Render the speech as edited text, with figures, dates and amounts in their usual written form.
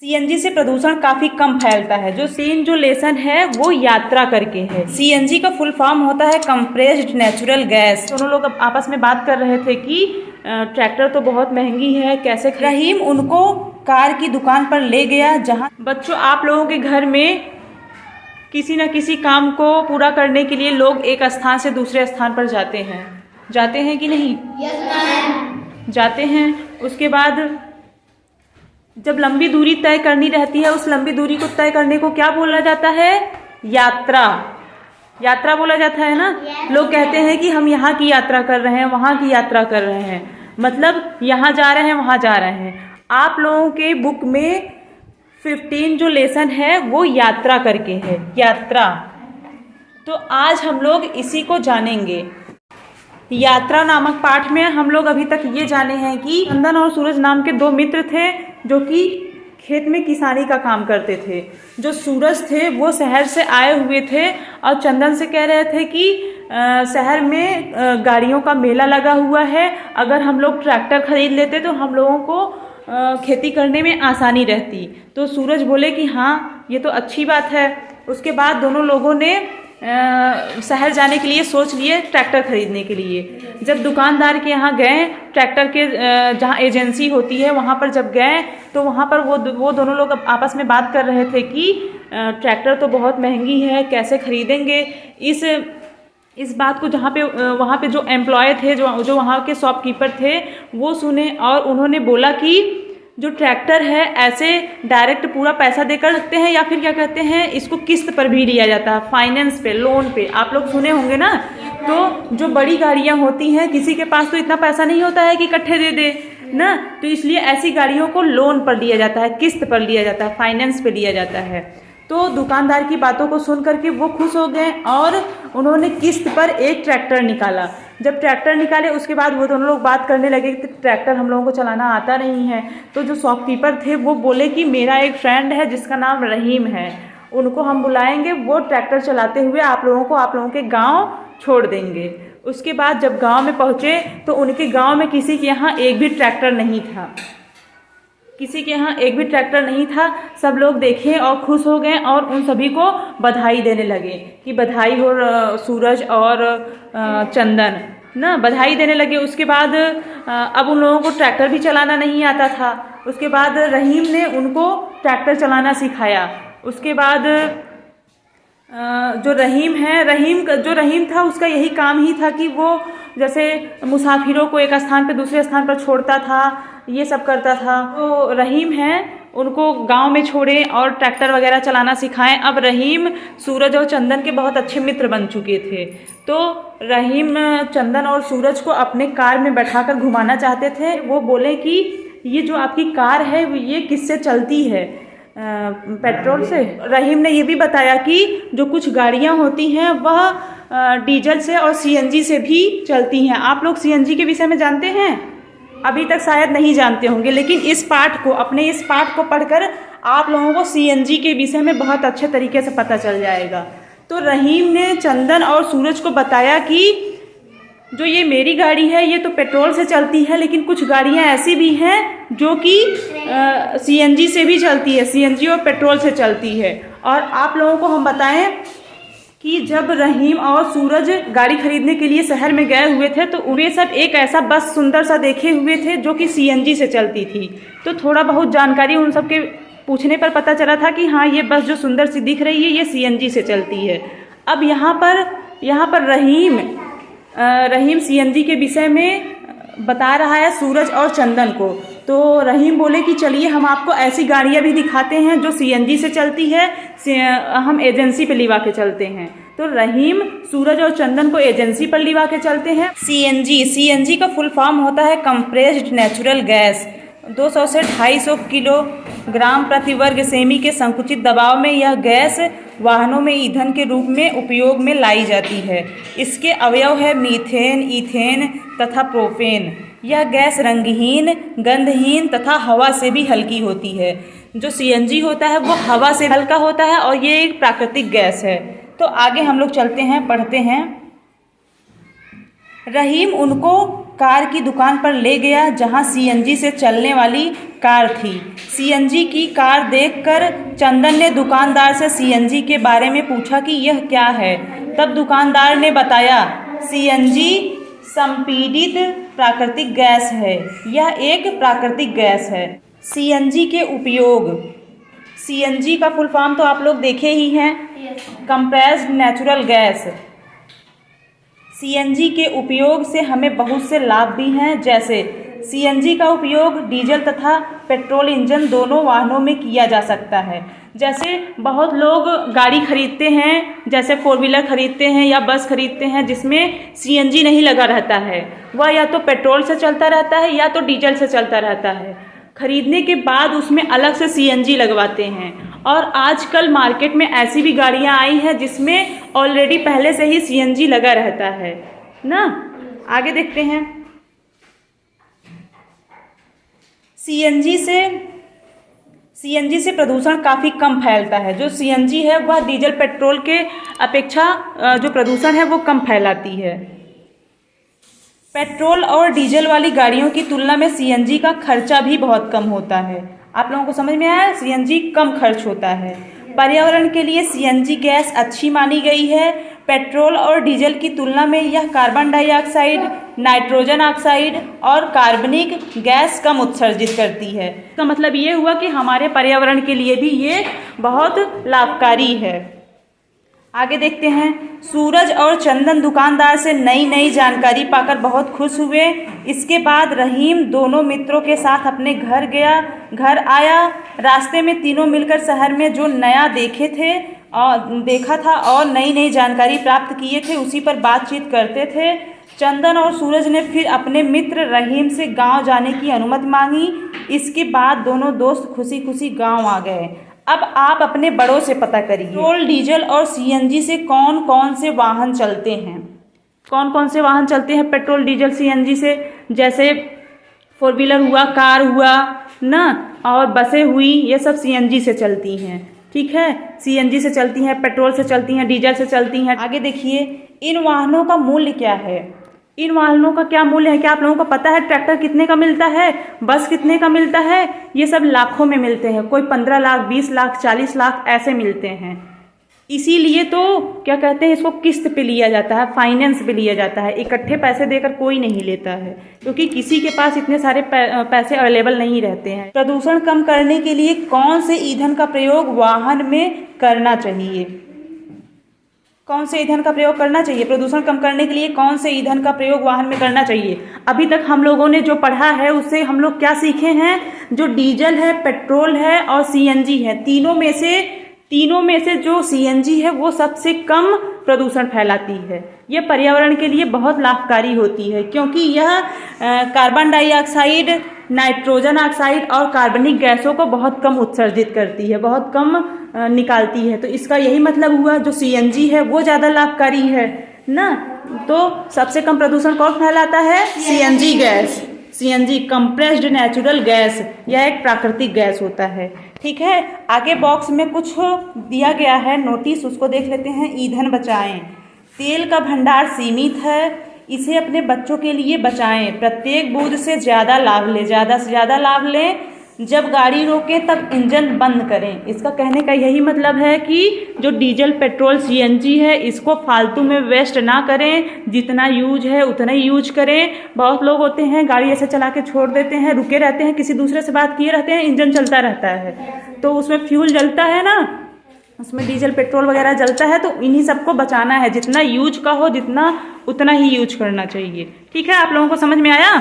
CNG से प्रदूषण काफी कम फैलता है। जो लेसन है वो यात्रा करके है। सीएनजी का फुल फॉर्म होता है कंप्रेस्ड नेचुरल गैस। दोनों लोग आपस में बात कर रहे थे कि ट्रैक्टर तो बहुत महंगी है, कैसे। रहीम उनको कार की दुकान पर ले गया जहां बच्चों आप लोगों के घर में किसी न किसी काम को पूरा करने के लिए लोग एक स्थान से दूसरे स्थान पर जाते हैं कि नहीं? जाते हैं। उसके बाद जब लंबी दूरी तय करनी रहती है, उस लंबी दूरी को तय करने को क्या बोला जाता है? यात्रा बोला जाता है ना। लोग कहते हैं कि हम यहाँ की यात्रा कर रहे हैं, वहाँ की यात्रा कर रहे हैं, मतलब यहाँ जा रहे हैं, वहाँ जा रहे हैं। आप लोगों के बुक में 15 जो लेसन है वो यात्रा करके है, यात्रा। तो आज हम लोग इसी को जानेंगे। यात्रा नामक पाठ में हम लोग अभी तक ये जाने हैं कि चंदन और सूरज नाम के 2 मित्र थे जो कि खेत में किसानी का काम करते थे। जो सूरज थे वो शहर से आए हुए थे और चंदन से कह रहे थे कि शहर में गाड़ियों का मेला लगा हुआ है, अगर हम लोग ट्रैक्टर खरीद लेते तो हम लोगों को खेती करने में आसानी रहती। तो सूरज बोले कि हाँ ये तो अच्छी बात है। उसके बाद दोनों लोगों ने शहर जाने के लिए सोच लिए, ट्रैक्टर खरीदने के लिए। जब दुकानदार के यहाँ गए, ट्रैक्टर के जहाँ एजेंसी होती है वहाँ पर जब गए तो वहाँ पर वो दोनों लोग आपस में बात कर रहे थे कि ट्रैक्टर तो बहुत महंगी है, कैसे खरीदेंगे। इस बात को वहाँ पे जो एम्प्लॉय थे, जो वहाँ के शॉपकीपर थे, वो सुने और उन्होंने बोला कि जो ट्रैक्टर है ऐसे डायरेक्ट पूरा पैसा देकर रखते हैं या फिर क्या कहते हैं, इसको किस्त पर भी लिया जाता है, फाइनेंस पे, लोन पे। आप लोग सुने होंगे ना। तो जो बड़ी गाड़ियां होती हैं, किसी के पास तो इतना पैसा नहीं होता है कि इकट्ठे दे दे ना, तो इसलिए ऐसी गाड़ियों को लोन पर लिया जाता है, किस्त पर लिया जाता है, फाइनेंस पे लिया जाता है। तो दुकानदार की बातों को सुन करके वो खुश हो गए और उन्होंने किस्त पर एक ट्रैक्टर निकाला। जब ट्रैक्टर निकाले उसके बाद वो दोनों लोग बात करने लगे कि ट्रैक्टर हम लोगों को चलाना आता नहीं है। तो जो शॉपकीपर थे वो बोले कि मेरा एक फ्रेंड है जिसका नाम रहीम है, उनको हम बुलाएंगे, वो ट्रैक्टर चलाते हुए आप लोगों के गांव छोड़ देंगे। उसके बाद जब गांव में पहुंचे तो उनके गांव में किसी के यहाँ एक भी ट्रैक्टर नहीं था। सब लोग देखे और खुश हो गए और उन सभी को बधाई देने लगे कि बधाई हो सूरज और चंदन ना, बधाई देने लगे। उसके बाद अब उन लोगों को ट्रैक्टर भी चलाना नहीं आता था। उसके बाद रहीम ने उनको ट्रैक्टर चलाना सिखाया। उसके बाद जो रहीम था उसका यही काम ही था कि वो जैसे मुसाफिरों को एक स्थान पे दूसरे स्थान पर छोड़ता था, ये सब करता था। तो रहीम है उनको गांव में छोड़े और ट्रैक्टर वगैरह चलाना सिखाएं। अब रहीम सूरज और चंदन के बहुत अच्छे मित्र बन चुके थे। तो रहीम चंदन और सूरज को अपने कार में बैठाकर घुमाना चाहते थे। वो बोले कि ये जो आपकी कार है ये किससे चलती है? पेट्रोल से। रहीम ने ये भी बताया कि जो कुछ गाड़ियां होती हैं वह डीजल से और सीएनजी से भी चलती हैं। आप लोग सीएनजी के विषय में जानते हैं? अभी तक शायद नहीं जानते होंगे, लेकिन इस पाठ को पढ़कर आप लोगों को सीएनजी के विषय में बहुत अच्छे तरीके से पता चल जाएगा। तो रहीम ने चंदन और सूरज को बताया कि जो ये मेरी गाड़ी है ये तो पेट्रोल से चलती है, लेकिन कुछ गाड़ियां ऐसी भी हैं जो कि सीएनजी से भी चलती है, सीएनजी और पेट्रोल से चलती है। और आप लोगों को हम बताएं कि जब रहीम और सूरज गाड़ी खरीदने के लिए शहर में गए हुए थे तो वे सब एक ऐसा बस सुंदर सा देखे हुए थे जो कि सीएनजी से चलती थी। तो थोड़ा बहुत जानकारी उन सब के पूछने पर पता चला था कि हाँ ये बस जो सुंदर सी दिख रही है ये सीएनजी से चलती है। अब यहाँ पर रहीम सीएनजी के विषय में बता रहा है सूरज और चंदन को। तो रहीम बोले कि चलिए हम आपको ऐसी गाड़ियां भी दिखाते हैं जो सीएनजी से चलती है, हम एजेंसी पे लिवा के चलते हैं। तो रहीम सूरज और चंदन को एजेंसी पर लिवा के चलते हैं। सीएनजी का फुल फॉर्म होता है कंप्रेस्ड नेचुरल गैस। 200 से 250 किलोग्राम प्रति वर्ग सेमी के संकुचित दबाव में यह गैस वाहनों में ईंधन के रूप में उपयोग में लाई जाती है। इसके अवयव है मीथेन, ईथेन तथा प्रोपेन। यह गैस रंगहीन, गंधहीन तथा हवा से भी हल्की होती है। जो सीएनजी होता है वो हवा से हल्का होता है और ये एक प्राकृतिक गैस है। तो आगे हम लोग चलते हैं, पढ़ते हैं। रहीम उनको कार की दुकान पर ले गया जहां सीएनजी से चलने वाली कार थी। सीएनजी की कार देखकर चंदन ने दुकानदार से सीएनजी के बारे में पूछा कि यह क्या है। तब दुकानदार ने बताया, सीएनजी संपीड़ित प्राकृतिक गैस है। यह एक प्राकृतिक गैस है। सीएनजी के उपयोग, सीएनजी का फुल फॉर्म तो आप लोग देखे ही हैं, कंप्रेस्ड नेचुरल गैस। सीएनजी के उपयोग से हमें बहुत से लाभ भी हैं, जैसे सीएनजी का उपयोग डीजल तथा पेट्रोल इंजन दोनों वाहनों में किया जा सकता है। जैसे बहुत लोग गाड़ी खरीदते हैं, जैसे 4 व्हीलर खरीदते हैं या बस खरीदते हैं जिसमें सीएनजी नहीं लगा रहता है, वह या तो पेट्रोल से चलता रहता है या तो डीजल से चलता रहता है। खरीदने के बाद उसमें अलग से सीएनजी लगवाते हैं। और आजकल मार्केट में ऐसी भी गाड़ियां आई हैं जिसमें ऑलरेडी पहले से ही सीएनजी लगा रहता है ना। आगे देखते हैं। सीएनजी से प्रदूषण काफ़ी कम फैलता है। जो सीएनजी है वह डीजल पेट्रोल के अपेक्षा जो प्रदूषण है वो कम फैलाती है। पेट्रोल और डीजल वाली गाड़ियों की तुलना में सीएनजी का खर्चा भी बहुत कम होता है। आप लोगों को समझ में आया, सीएनजी कम खर्च होता है। पर्यावरण के लिए सीएनजी गैस अच्छी मानी गई है। पेट्रोल और डीजल की तुलना में यह कार्बन डाइऑक्साइड, नाइट्रोजन ऑक्साइड और कार्बनिक गैस कम उत्सर्जित करती है। इसका मतलब ये हुआ कि हमारे पर्यावरण के लिए भी ये बहुत लाभकारी है। आगे देखते हैं। सूरज और चंदन दुकानदार से नई नई जानकारी पाकर बहुत खुश हुए। इसके बाद रहीम दोनों मित्रों के साथ अपने घर आया। रास्ते में तीनों मिलकर शहर में जो नया देखा था और नई नई जानकारी प्राप्त किए थे उसी पर बातचीत करते थे। चंदन और सूरज ने फिर अपने मित्र रहीम से गांव जाने की अनुमति मांगी। इसके बाद दोनों दोस्त खुशी खुशी गांव आ गए। अब आप अपने बड़ों से पता करिए, पेट्रोल, डीजल और सीएनजी से कौन कौन से वाहन चलते हैं। कौन कौन से वाहन चलते हैं पेट्रोल, डीजल, सीएनजी से? जैसे 4 व्हीलर हुआ, कार हुआ ना, और बसें हुई, ये सब सीएनजी से चलती हैं। ठीक है, सीएनजी से चलती हैं, पेट्रोल से चलती हैं, डीजल से चलती हैं। आगे देखिए, इन वाहनों का मूल्य क्या है? इन वाहनों का क्या मूल्य है, क्या आप लोगों को पता है? ट्रैक्टर कितने का मिलता है, बस कितने का मिलता है? ये सब लाखों में मिलते हैं। कोई 15 लाख, 20 लाख, 40 लाख ऐसे मिलते हैं। इसीलिए तो क्या कहते हैं, इसको किस्त पे लिया जाता है, फाइनेंस पे लिया जाता है। इकट्ठे पैसे देकर कोई नहीं लेता है, क्योंकि किसी के पास इतने सारे पैसे अवेलेबल नहीं रहते हैं। प्रदूषण कम करने के लिए कौन से ईंधन का प्रयोग वाहन में करना चाहिए? कौन से ईंधन का प्रयोग करना चाहिए? प्रदूषण कम करने के लिए कौन से ईंधन का प्रयोग वाहन में करना चाहिए? अभी तक हम लोगों ने जो पढ़ा है उससे हम लोग क्या सीखे हैं? जो डीजल है, पेट्रोल है और सीएनजी है, तीनों में से जो सीएनजी है वो सबसे कम प्रदूषण फैलाती है। यह पर्यावरण के लिए बहुत लाभकारी होती है, क्योंकि यह कार्बन डाइऑक्साइड, नाइट्रोजन ऑक्साइड और कार्बनिक गैसों को बहुत कम उत्सर्जित करती है, बहुत कम निकालती है। तो इसका यही मतलब हुआ, जो सीएनजी है वो ज़्यादा लाभकारी है ना। तो सबसे कम प्रदूषण कौन फैलाता है? CNG gas. CNG compressed natural gas, यह एक प्राकृतिक गैस होता है। ठीक है, आगे बॉक्स में कुछ दिया गया है नोटिस, उसको देख लेते हैं। ईंधन बचाएं। तेल का भंडार सीमित है, इसे अपने बच्चों के लिए बचाएं। प्रत्येक बूंद से ज़्यादा लाभ लें, ज़्यादा से ज़्यादा लाभ लें। जब गाड़ी रोकें तब इंजन बंद करें। इसका कहने का यही मतलब है कि जो डीजल, पेट्रोल, सीएनजी है इसको फालतू में वेस्ट ना करें, जितना यूज है उतना ही यूज करें। बहुत लोग होते हैं गाड़ी ऐसे चला के छोड़ देते हैं, रुके रहते हैं, किसी दूसरे से बात किए रहते हैं, इंजन चलता रहता है, तो उसमें फ्यूल जलता है ना, उसमें डीजल, पेट्रोल वगैरह जलता है। तो इन्हीं सबको बचाना है, जितना यूज का हो जितना उतना ही यूज करना चाहिए। ठीक है, आप लोगों को समझ में आया?